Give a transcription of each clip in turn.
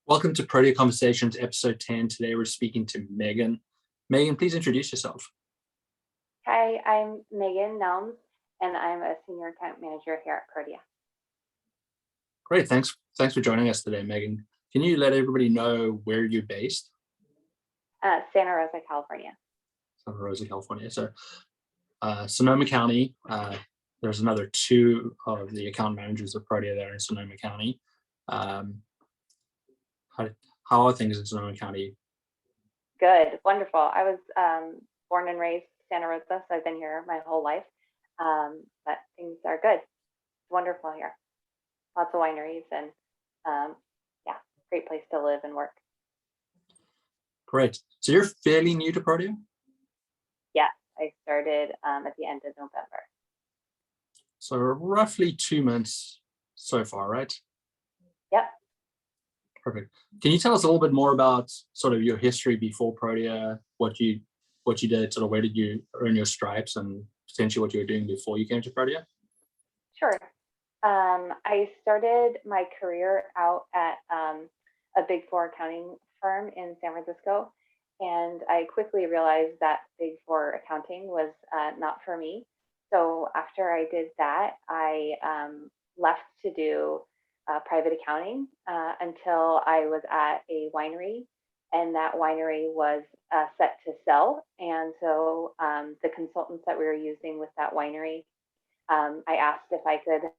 Welcome to Protea Conversations, episode 10. Today we're speaking to Megan. Megan, please introduce yourself. Hi, I'm Megan Nelms, and I'm a senior account manager here at Protea. Great, thanks for joining us today, Megan. Can you let everybody know where you're based? Santa Rosa, California. Santa Rosa, California. So Sonoma County, there's another two of the account managers of Protea there in Sonoma County. How are things in Sonoma County? Good, wonderful. I was born and raised Santa Rosa, so I've been here my whole life. But things are good. It's wonderful here. Lots of wineries and great place to live and work. Great. So you're fairly new to Protea? Yeah, I started at the end of November. So roughly 2 months so far, right? Yep. Perfect. Can you tell us a little bit more about sort of your history before Protea, what you did, sort of where did you earn your stripes, and potentially what you were doing before you came to Protea? Sure. I started my career out at a Big Four accounting firm in San Francisco, and I quickly realized that Big Four accounting was not for me. So after I did that, I left to do private accounting until I was at a winery, and that winery was set to sell. And so the consultants that we were using with that winery, I asked if I could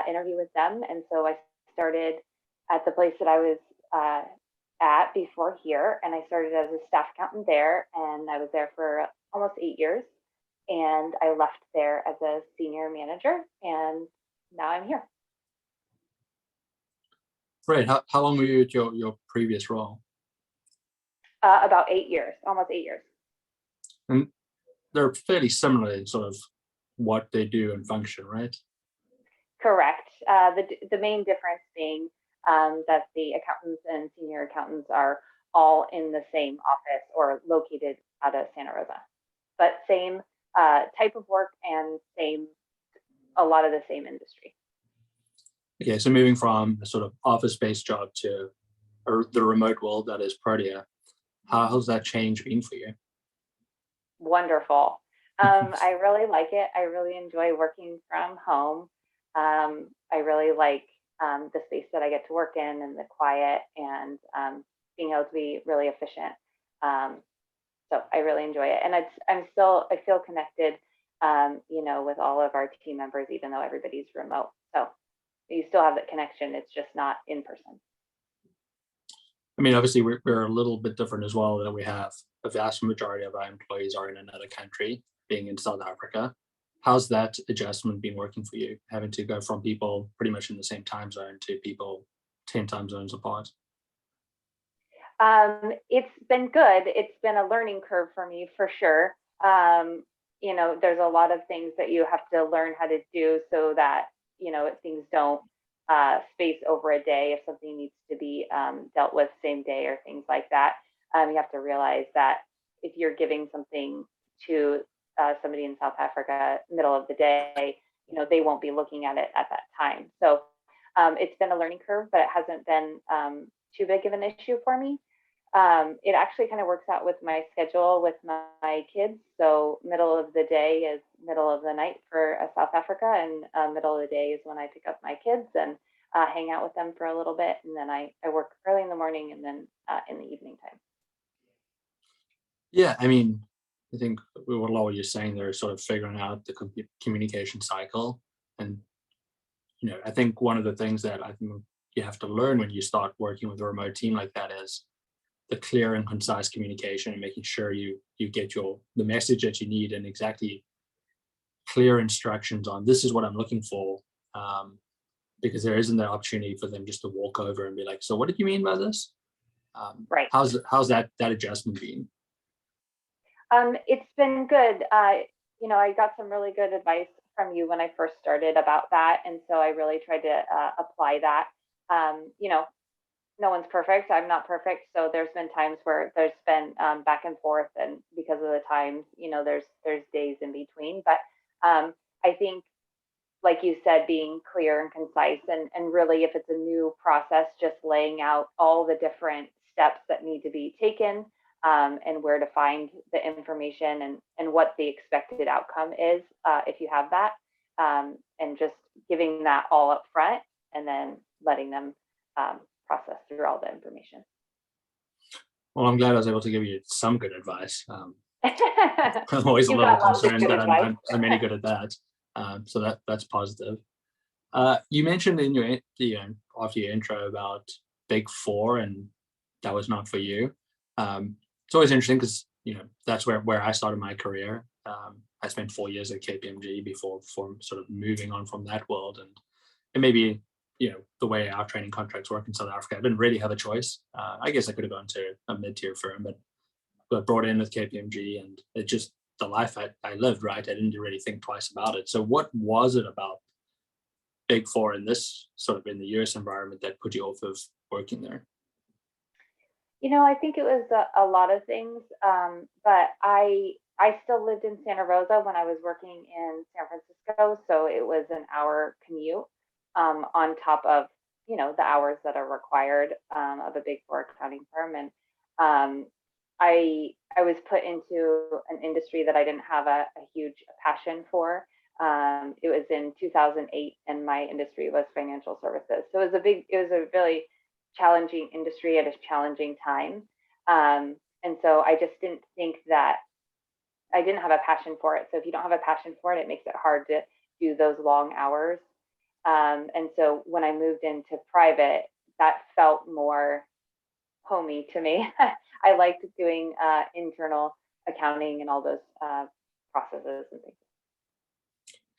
interview with them. And so I started at the place that I was at before here, and I started as a staff accountant there, and I was there for almost 8 years. And I left there as a senior manager, and now I'm here. Right. How long were you at your previous role? About 8 years, almost 8 years. And they're fairly similar in sort of what they do and function, right? Correct. The main difference being that the accountants and senior accountants are all in the same office or located out of Santa Rosa, but same type of work and a lot of the same industry. Okay, so moving from a sort of office-based job to the remote world that is Protea, how's that change been for you? Wonderful. I really like it. I really enjoy working from home. I really like the space that I get to work in and the quiet and being able to be really efficient. So I really enjoy it. And I feel connected, with all of our team members, even though everybody's remote. So you still have that connection. It's just not in person. I mean, obviously we're a little bit different as well, that we have a vast majority of our employees are in another country, being in South Africa. How's that adjustment been working for you, having to go from people pretty much in the same time zone to people 10 time zones apart? It's been good. It's been a learning curve for me for sure. There's a lot of things that you have to learn how to do so that, things don't space over a day if something needs to be dealt with same day or things like that. You have to realize that if you're giving something to somebody in South Africa middle of the day, they won't be looking at it at that time. So it's been a learning curve, but it hasn't been too big of an issue for me. It actually kind of works out with my schedule with my kids. So middle of the day is middle of the night for South Africa, and middle of the day is when I pick up my kids and hang out with them for a little bit. And then I work early in the morning and then in the evening time. Yeah, I mean, I think what a lot of you're saying there is sort of figuring out the communication cycle. And, I think one of the things that I think you have to learn when you start working with a remote team like that is the clear and concise communication, and making sure you get the message that you need and exactly clear instructions on this is what I'm looking for, because there isn't that opportunity for them just to walk over and be like, so what did you mean by this? Right. How's that adjustment been? It's been good. I got some really good advice from you when I first started about that, and so I really tried to apply that. No one's perfect. I'm not perfect. So there's been times where there's been back and forth, and because of the times, there's days in between. But I think like you said, being clear and concise, and really, if it's a new process, just laying out all the different steps that need to be taken, and where to find the information, and what the expected outcome is, if you have that, and just giving that all up front, and then letting them process through all the information. Well, I'm glad I was able to give you some good advice. I'm always a You little got lots of concerned good that advice. I'm any good at that. So that's positive. You mentioned in your after your intro about Big Four, and that was not for you. It's always interesting because that's where I started my career. I spent 4 years at KPMG before sort of moving on from that world, and maybe the way our training contracts work in South Africa, I didn't really have a choice. I guess I could have gone to a mid-tier firm, but got brought in with KPMG, and it just the life I lived. Right, I didn't really think twice about it. So, what was it about Big Four in this sort of in the US environment that put you off of working there? I think it was a lot of things, but I still lived in Santa Rosa when I was working in San Francisco, so it was an hour commute, on top of the hours that are required, of a Big Four accounting firm, and I was put into an industry that I didn't have a huge passion for. It was in 2008, and my industry was financial services, so it was a really challenging industry at a challenging time. And so I just didn't think that I didn't have a passion for it. So if you don't have a passion for it, it makes it hard to do those long hours. And so when I moved into private, that felt more homey to me. I liked doing internal accounting and all those processes and things.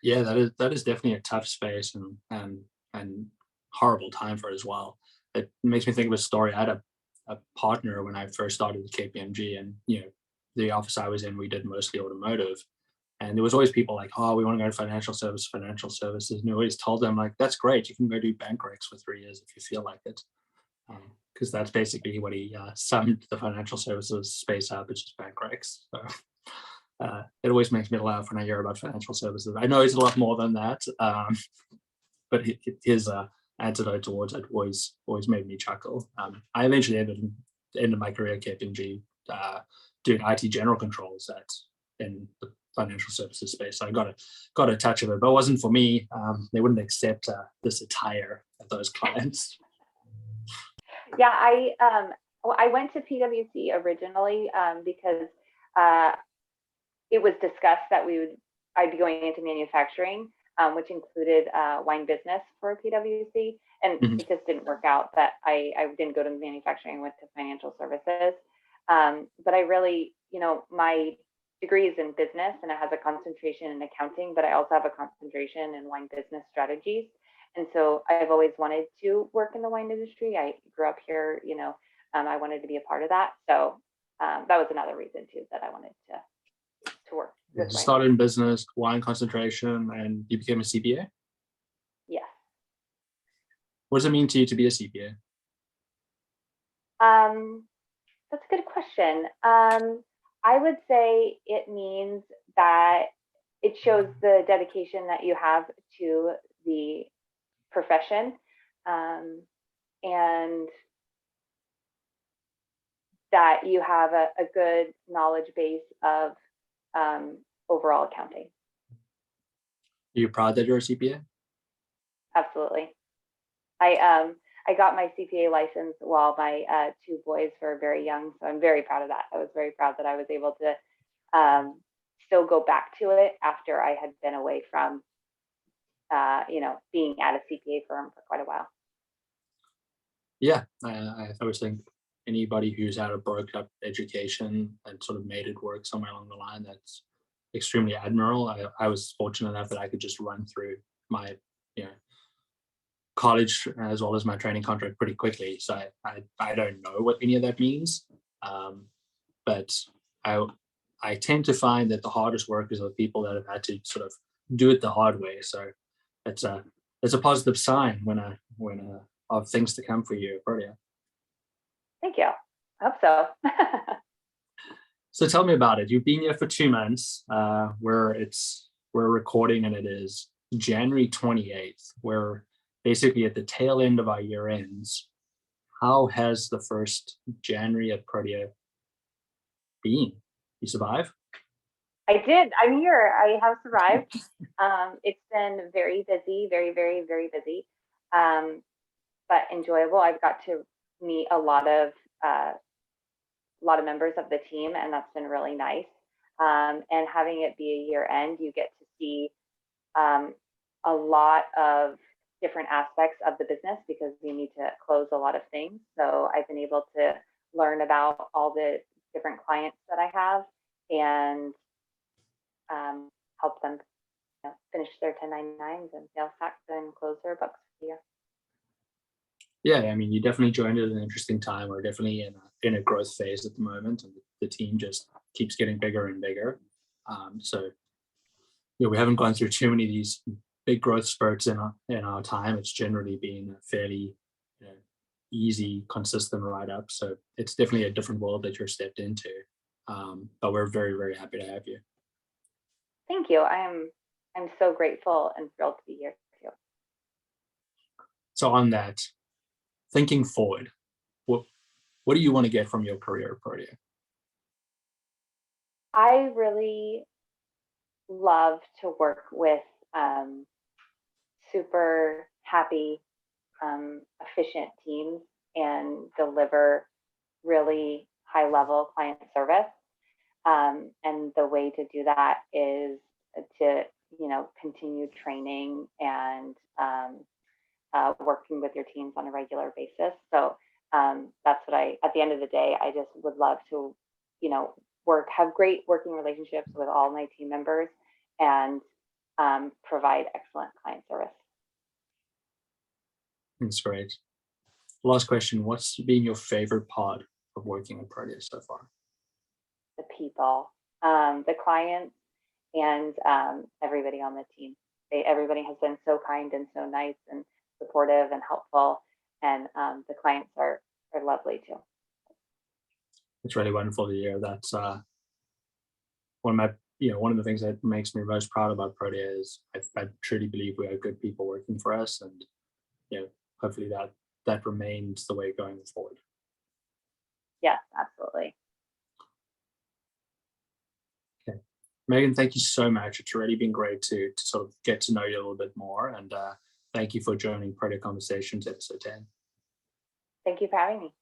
Yeah, that is definitely a tough space, and horrible time for it as well. It makes me think of a story. I had a partner when I first started at KPMG, and the office I was in, we did mostly automotive, and there was always people like, oh, we want to go to financial services, and we always told them like, that's great, you can go do bank recs for 3 years if you feel like it, because that's basically what he summed the financial services space up. It's just bank recs. So it always makes me laugh when I hear about financial services. I know it's a lot more than that, but his antidote towards it always made me chuckle. I eventually ended my career at KPMG doing IT general controls in the financial services space. So I got a touch of it, but it wasn't for me. They wouldn't accept this attire of those clients. Yeah, I went to PwC originally, because it was discussed that I'd be going into manufacturing, which included wine business for PwC, and it just didn't work out that I didn't go to manufacturing, went to financial services. But I really, my degree is in business, and it has a concentration in accounting, but I also have a concentration in wine business strategies. And so I've always wanted to work in the wine industry. I grew up here, I wanted to be a part of that. So that was another reason too, that I wanted to work. You started in business, wine concentration, and you became a CPA? Yes. What does it mean to you to be a CPA? That's a good question. I would say it means that it shows the dedication that you have to the profession, and that you have a good knowledge base of overall accounting. Are you proud that you're a CPA? Absolutely. I got my CPA license while my two boys were very young, so I'm very proud of that. I was very proud that I was able to still go back to it after I had been away from, being at a CPA firm for quite a while. Yeah, I always think anybody who's had a broke up education and sort of made it work somewhere along the line, that's extremely admirable. I was fortunate enough that I could just run through my college as well as my training contract pretty quickly. So I don't know what any of that means, but I tend to find that the hardest workers are the people that have had to sort of do it the hard way. So it's a positive sign when of things to come for you, Protea. Thank you. I hope so. So tell me about it. You've been here for 2 months. We're recording, and it is January 28th, we're basically at the tail end of our year ends. How has the first January at Protea been? You survive? I did. I'm here. I have survived. It's been very busy, very, very, very busy, but enjoyable. I've got to meet uh, a lot of members of the team, and that's been really nice. And having it be a year end, you get to see um, a lot of different aspects of the business because we need to close a lot of things. So I've been able to learn about all the different clients that I have and help them finish their 1099s and sales tax and close their books for the year. Yeah, I mean, you definitely joined at an interesting time. We're definitely in a growth phase at the moment, and the team just keeps getting bigger and bigger. So we haven't gone through too many of these big growth spurts in our time. It's generally been a fairly you know, easy, consistent ride up. So it's definitely a different world that you're stepped into. But we're very, very happy to have you. Thank you. I'm so grateful and thrilled to be here too. So on that, thinking forward, what do you want to get from your career at Protea? I really love to work with super happy, efficient teams and deliver really high level client service. And the way to do that is to, continue training and working with your teams on a regular basis. So that's what at the end of the day, I just would love to, have great working relationships with all my team members and provide excellent client service. That's great. Last question, what's been your favorite part of working at Protea so far? The people, the clients, and everybody on the team. Everybody has been so kind and so nice and supportive and helpful, and the clients are lovely too. It's really wonderful to hear. That's one of the things that makes me most proud about Protea is I truly believe we have good people working for us, and hopefully that remains the way going forward. Yes, absolutely. Okay, Megan, thank you so much. It's already been great to sort of get to know you a little bit more, and thank you for joining Protea Conversations episode 10. Thank you for having me.